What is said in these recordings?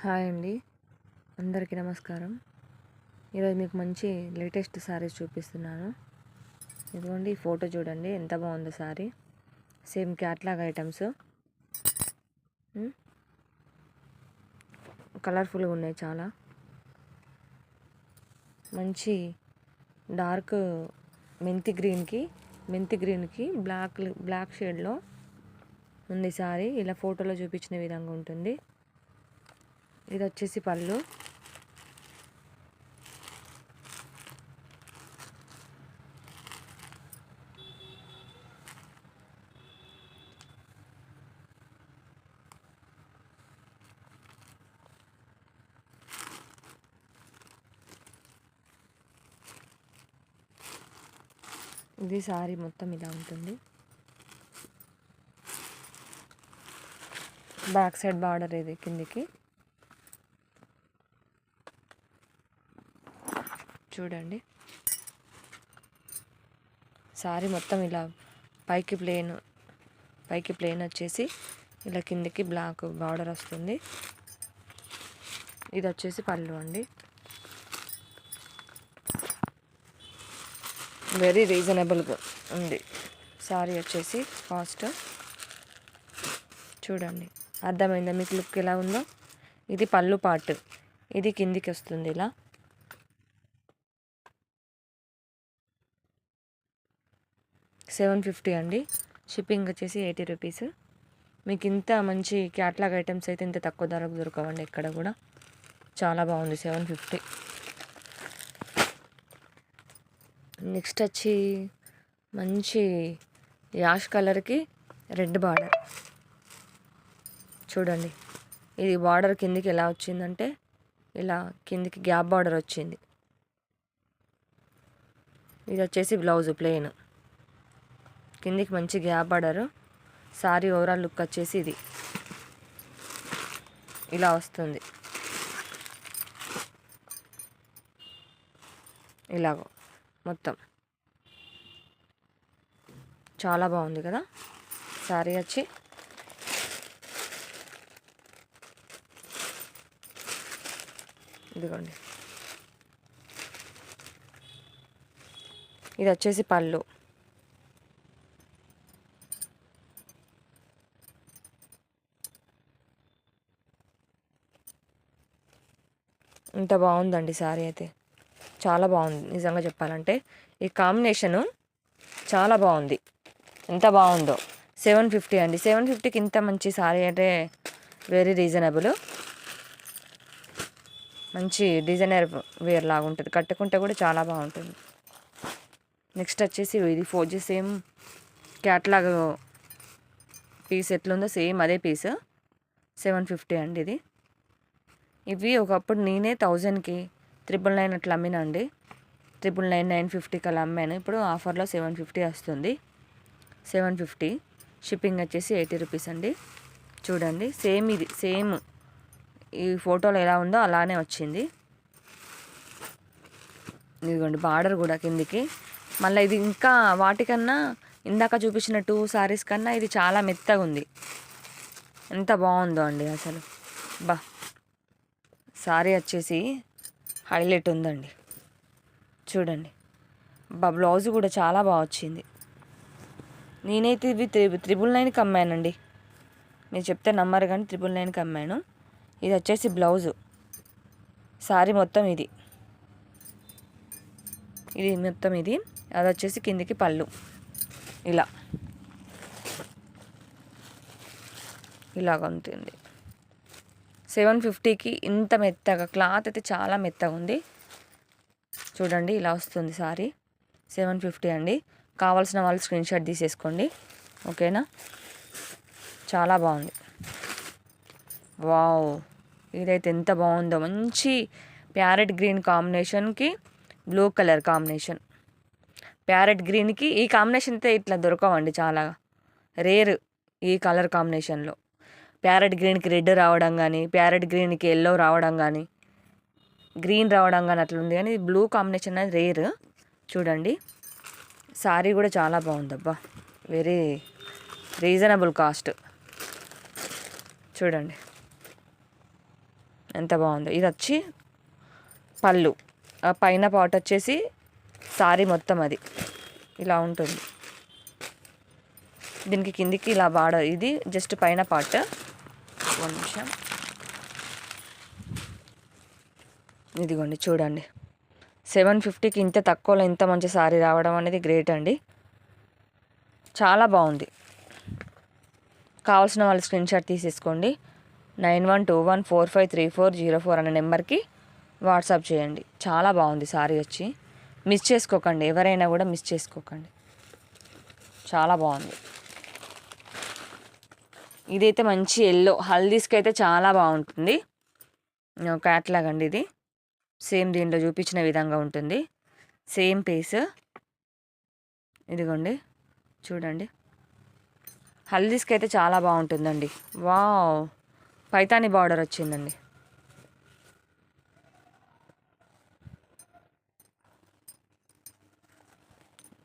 Hi అండి, అందరికీ నమస్కారం. ఈరోజు మీకు మంచి లేటెస్ట్ శారీస్ చూపిస్తున్నాను. ఇదిగోండి, ఈ ఫోటో చూడండి ఎంత బాగుందో శారీ. సేమ్ క్యాట్లాగ్ ఐటమ్స్, కలర్ఫుల్గా ఉన్నాయి. చాలా మంచి డార్క్ మెంతి గ్రీన్కి బ్లాక్ షేడ్లో ఉంది శారీ. ఇలా ఫోటోలో చూపించిన విధంగా ఉంటుంది. ఇది వచ్చేసి పళ్ళు. ఇది సారీ మొత్తం ఇలా ఉంటుంది. బ్యాక్ సైడ్ బార్డర్ ఇది కిందికి చూడండి. సారీ మొత్తం ఇలా పైకి ప్లేన్ వచ్చేసి ఇలా కిందికి బ్లాక్ బార్డర్ వస్తుంది. ఇది వచ్చేసి పళ్ళు అండి. వెరీ రీజనబుల్గా ఉంది సారీ వచ్చేసి. కాస్ట్ చూడండి, అర్థమైందా మీకు లుక్ ఎలా ఉందో? ఇది పళ్ళు పార్ట్, ఇది కిందికి వస్తుంది ఇలా. $750 అండి. షిప్పింగ్ వచ్చేసి 80 రూపీస్. మీకు ఇంత మంచి క్యాట్లాగ్ ఐటమ్స్ అయితే ఇంత తక్కువ ధరకు దొరకవండి ఎక్కడ కూడా. చాలా బాగుంది. 750. నెక్స్ట్ వచ్చి మంచి యాష్ కలర్కి రెడ్ బార్డర్ చూడండి. ఇది బార్డర్ కిందికి ఎలా వచ్చిందంటే ఇలా కిందికి గ్యాప్ బార్డర్ వచ్చింది. ఇది వచ్చేసి బ్లౌజ్ ప్లెయిన్, కిందికి మంచి gap border. Sorry overall look వచ్చేసి ఇది ఇలా వస్తుంది. ఇలాగో మొత్తం చాలా బాగుంది కదా సారీ వచ్చి. ఇదిగోండి, ఇది వచ్చేసి పళ్ళు. ఇంత బాగుందండి సారీ అయితే. చాలా బాగుంది నిజంగా చెప్పాలంటే. ఈ కాంబినేషను చాలా బాగుంది. ఎంత బాగుందో. 750 అండి. 750కి ఇంత మంచి సారీ అంటే వెరీ రీజనబుల్. మంచి డిజైనర్ వేర్ లాగా ఉంటుంది, కట్టుకుంటే కూడా చాలా బాగుంటుంది. నెక్స్ట్ వచ్చేసి ఇది 4G సేమ్ క్యాట్లాగ్ పీస్ ఎట్లుందో సేమ్ అదే పీస్. 750 అండి ఇది. ఇవి ఒకప్పుడు నేనే 1000కి 999 అట్లా అమ్మినండి. 999, 950కి అలా అమ్మాను. ఇప్పుడు ఆఫర్లో 750 వస్తుంది. 750. షిప్పింగ్ వచ్చేసి 80 రూపీస్ అండి. చూడండి, సేమ్ ఇది సేమ్ ఈ ఫోటోలో ఎలా ఉందో అలానే వచ్చింది. ఇదిగోండి బార్డర్ కూడా కిందికి. మళ్ళీ ఇది ఇంకా వాటికన్నా ఇందాక చూపించిన 2 సారీస్ కన్నా ఇది చాలా మెత్తగా ఉంది. ఎంత బాగుందో అండి అసలు. సారీ వచ్చేసి హైలైట్ ఉందండి. చూడండి, బ్లౌజ్ కూడా చాలా బాగా వచ్చింది. నేనైతే ఇవి 999కి అమ్మానండి. మీరు చెప్తే నమ్మరు కానీ 999కి అమ్మాను. ఇది వచ్చేసి బ్లౌజు. సారీ మొత్తం ఇది మొత్తం ఇది. అది వచ్చేసి కిందికి పళ్ళు. ఇలాగ ఉంటుంది. 750కి ఇంత మెత్తగా, క్లాత్ అయితే చాలా మెత్తగా ఉంది. చూడండి, ఇలా వస్తుంది సారీ. 750 అండి. కావాల్సిన వాళ్ళు స్క్రీన్ షాట్ తీసేసుకోండి, ఓకేనా? చాలా బాగుంది. వావ్, ఇదైతే ఎంత బాగుందో. మంచి ప్యారెట్ గ్రీన్ కాంబినేషన్కి బ్లూ కలర్ కాంబినేషన్. ప్యారెట్ గ్రీన్కి ఈ కాంబినేషన్ అయితే ఇట్లా దొరకవండి, చాలా రేర్ ఈ కలర్ కాంబినేషన్లో. ప్యారెట్ గ్రీన్కి రెడ్ రావడం కానీ, ప్యారెట్ గ్రీన్కి ఎల్లో రావడం కానీ, గ్రీన్ రావడం కానీ అట్లా ఉంది. కానీ బ్లూ కాంబినేషన్ అనేది రేర్. చూడండి, సారీ కూడా చాలా బాగుందబ్బా. Very reasonable cost. చూడండి, ఎంత బాగుందో. ఇది వచ్చి పళ్ళు, ఆ పైన పాట్ వచ్చేసి సారీ మొత్తం అది ఇలా ఉంటుంది. దీనికి కిందికి ఇలా బార్డర్, ఇది జస్ట్ పైన పార్ట్. ఒక నిమిషం, ఇదిగోండి చూడండి. 750కి ఇంత తక్కువలో ఇంత మంచి సారీ రావడం అనేది గ్రేట్ అండి. చాలా బాగుంది. కావాల్సిన వాళ్ళు స్క్రీన్ షాట్ తీసేసుకోండి. 9121453404 అనే నెంబర్కి వాట్సాప్ చేయండి. చాలా బాగుంది సారీ వచ్చి. మిస్ చేసుకోకండి, ఎవరైనా కూడా మిస్ చేసుకోకండి. చాలా బాగుంది. ఇదైతే మంచి ఎల్లో, హల్దీస్కి అయితే చాలా బాగుంటుంది. క్యాట్లాగ్ అండి ఇది. సేమ్ దీంట్లో చూపించిన విధంగా ఉంటుంది. Same piece. ఇదిగోండి చూడండి. హల్దీస్కి అయితే చాలా బాగుంటుందండి. వావ్, పైతాని బార్డర్ వచ్చిందండి.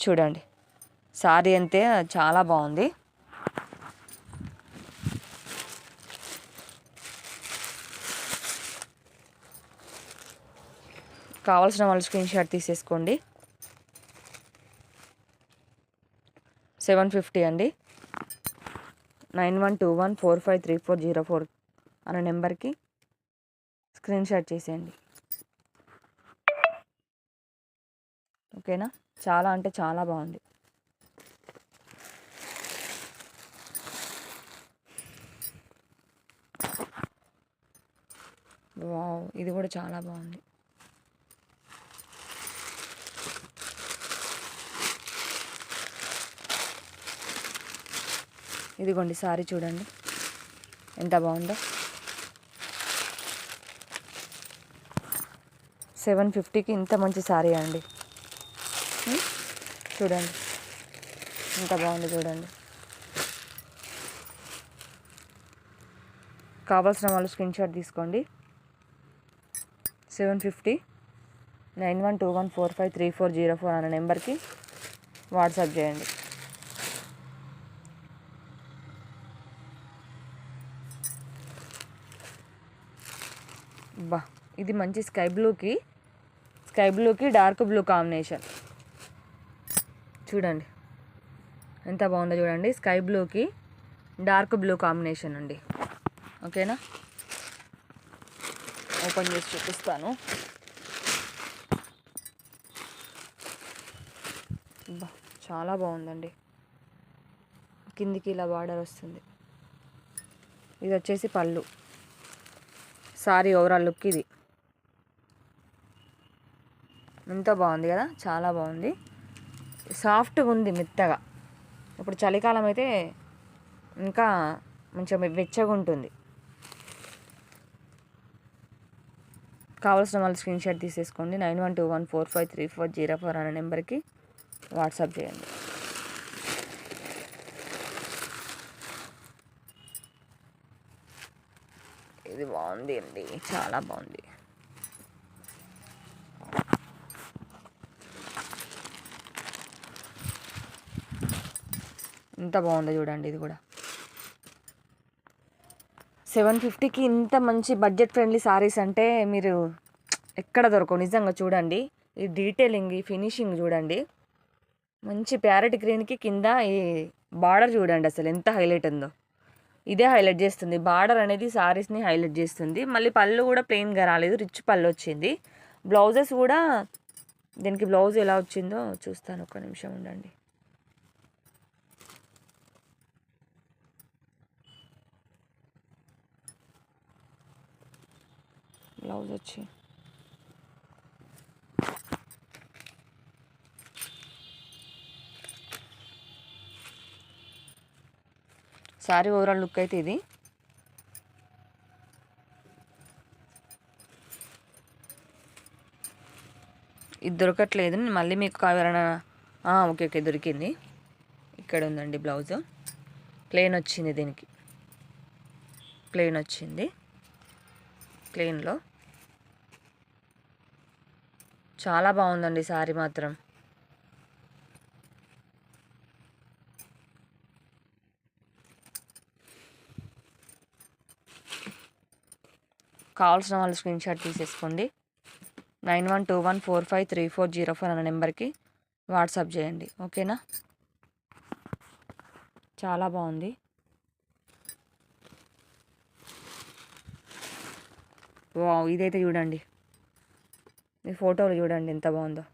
చూడండి సారీ అంతే చాలా బాగుంది. కావాల్సిన వాళ్ళు స్క్రీన్ షాట్ తీసేసుకోండి. 750 అండి. 9121453404 అనే నెంబర్కి స్క్రీన్ షాట్ చేసేయండి. ఓకేనా? చాలా అంటే చాలా బాగుంది. వావ్, ఇది కూడా చాలా బాగుంది. ఇదిగోండి సారీ చూడండి ఎంత బాగుందో. 750కి ఇంత మంచి సారీ అండి. చూడండి ఎంత బాగుంది చూడండి. కావాల్సిన వాళ్ళు స్క్రీన్ షాట్ తీసుకోండి. 750 9121453404 అనే నెంబర్కి వాట్సాప్ చేయండి. బా, ఇది మంచి స్కై బ్లూకి డార్క్ బ్లూ కాంబినేషన్. చూడండి ఎంత బాగుందో చూడండి. స్కై బ్లూకి డార్క్ బ్లూ కాంబినేషన్ అండి. ఓకేనా? ఓపెన్ చేసి చూపిస్తాను. బా, చాలా బాగుందండి. కిందికి ఇలా బార్డర్ వస్తుంది. ఇది వచ్చేసి పళ్ళు. సారీ ఓవరాల్ లుక్ ఇది. ఎంత బాగుంది కదా, చాలా బాగుంది. సాఫ్ట్గా ఉంది, మెత్తగా. ఇప్పుడు చలికాలం అయితే ఇంకా కొంచెం వెచ్చగా ఉంటుంది. కావాల్సిన వాళ్ళు స్క్రీన్ షాట్ తీసేసుకోండి. 9121453404 అనే నెంబర్కి వాట్సాప్ చేయండి. ఇది బాగుంది అండి, చాలా బాగుంది. ఎంత బాగుందో చూడండి. ఇది కూడా 750కి ఇంత మంచి బడ్జెట్ ఫ్రెండ్లీ సారీస్ అంటే మీరు ఎక్కడ దొరకవు నిజంగా. చూడండి ఈ డీటెయిలింగ్, ఈ ఫినిషింగ్ చూడండి. మంచి ప్యారెట్ గ్రీన్కి కింద ఈ బార్డర్ చూడండి అసలు ఎంత హైలైట్ ఉందో. ఇదే హైలైట్ చేస్తుంది. బార్డర్ అనేది సారీస్ని హైలైట్ చేస్తుంది. మళ్ళీ పళ్ళు కూడా ప్లెయిన్గా రాలేదు, రిచ్ పళ్ళు వచ్చింది. బ్లౌజెస్ కూడా, దీనికి బ్లౌజ్ ఎలా వచ్చిందో చూస్తాను, ఒక్క నిమిషం ఉండండి. బ్లౌజ్ వచ్చి సారీ ఓవరాల్ లుక్ అయితే ఇది. ఇది దొరకట్లేదు, మళ్ళీ మీకు ఎవరైనా ఓకే ఓకే దొరికింది. ఇక్కడ ఉందండి బ్లౌజ్. ప్లెయిన్ వచ్చింది, దీనికి ప్లెయిన్ వచ్చింది. ప్లెయిన్లో చాలా బాగుందండి సారీ మాత్రం. కావాల్సిన వాళ్ళు స్క్రీన్ షాట్ తీసేసుకోండి. 9121453404 అన్న నెంబర్కి వాట్సాప్ చేయండి. ఓకేనా? చాలా బాగుంది. వావ్, ఇదైతే చూడండి, ఈ ఫోటోలు చూడండి ఎంత బాగుందో.